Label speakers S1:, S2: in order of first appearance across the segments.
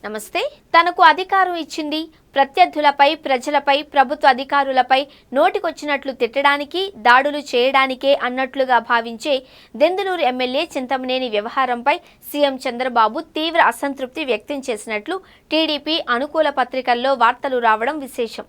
S1: నమస్తే. తనకు అధికారం ఇచ్చింది ప్రత్యర్థులపై, ప్రజలపై, ప్రభుత్వ అధికారులపై నోటికొచ్చినట్లు తిట్టడానికి, దాడులు చేయడానికే అన్నట్లుగా భావించే దెందులూరు ఎమ్మెల్యే చింతమనేని వ్యవహారంపై సీఎం చంద్రబాబు తీవ్ర అసంతృప్తి వ్యక్తం చేసినట్లు టీడీపీ అనుకూల పత్రికల్లో వార్తలు రావడం విశేషం.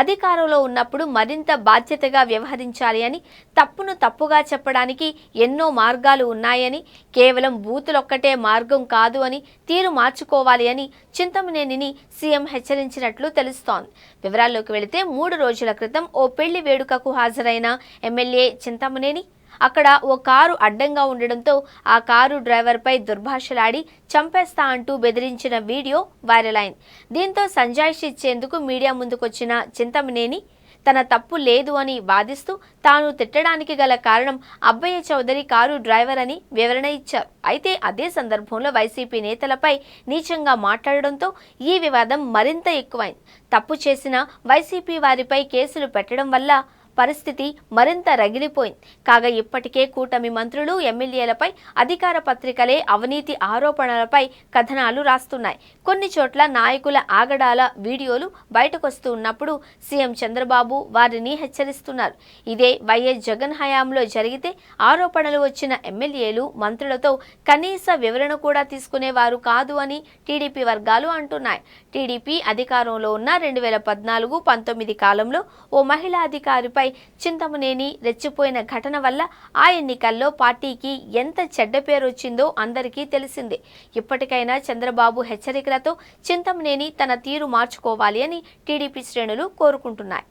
S1: అధికారంలో ఉన్నప్పుడు మరింత బాధ్యతగా వ్యవహరించాలి అని, తప్పును తప్పుగా చెప్పడానికి ఎన్నో మార్గాలు ఉన్నాయని, కేవలం బూతులొక్కటే మార్గం కాదు అని, తీరు మార్చుకోవాలి అని చింతమనేనిని సీఎం హెచ్చరించినట్లు తెలుస్తోంది. వివరాల్లోకి వెళితే 3 రోజుల క్రితం ఓ పెళ్లి వేడుకకు హాజరైన ఎమ్మెల్యే చింతమనేని అక్కడ ఓ కారు అడ్డంగా ఉండడంతో ఆ కారు డ్రైవర్పై దుర్భాషలాడి చంపేస్తా అంటూ బెదిరించిన వీడియో వైరల్ అయింది. దీంతో సంజాయిషి ఇచ్చేందుకు మీడియా ముందుకొచ్చిన చింతమనేని తన తప్పు లేదు అని వాదిస్తూ తాను తిట్టడానికి గల కారణం అబ్బయ్య చౌదరి కారు డ్రైవర్ అని వివరణ ఇచ్చారు. అయితే అదే సందర్భంలో వైసీపీ నేతలపై నీచంగా మాట్లాడడంతో ఈ వివాదం మరింత ఎక్కువైంది. తప్పు చేసిన వైసీపీ వారిపై కేసులు పెట్టడం వల్ల పరిస్థితి మరింత రగిలిపోయింది. కాగా ఇప్పటికే కూటమి మంత్రులు, ఎమ్మెల్యేలపై అధికార పత్రికలే అవినీతి ఆరోపణలపై కథనాలు రాస్తున్నాయి. కొన్ని చోట్ల నాయకుల ఆగడాల వీడియోలు బయటకొస్తూ ఉన్నప్పుడు సీఎం చంద్రబాబు వారిని హెచ్చరిస్తున్నారు. ఇదే వైఎస్ జగన్ హయాంలో జరిగితే ఆరోపణలు వచ్చిన ఎమ్మెల్యేలు, మంత్రులతో కనీస వివరణ కూడా తీసుకునేవారు కాదు అని టీడీపీ వర్గాలు అంటున్నాయి. టీడీపీ అధికారంలో ఉన్న 2014-19 కాలంలో ఓ మహిళా అధికారిపై చింతమనేని రెచ్చిపోయిన ఘటన వల్ల ఆ ఎన్నికల్లో పార్టీకి ఎంత చెడ్డ పేరు వచ్చిందో అందరికీ తెలిసిందే. ఇప్పటికైనా చంద్రబాబు హెచ్చరికలతో చింతమనేని తన తీరు మార్చుకోవాలి అని టీడీపీ శ్రేణులు కోరుకుంటున్నాయి.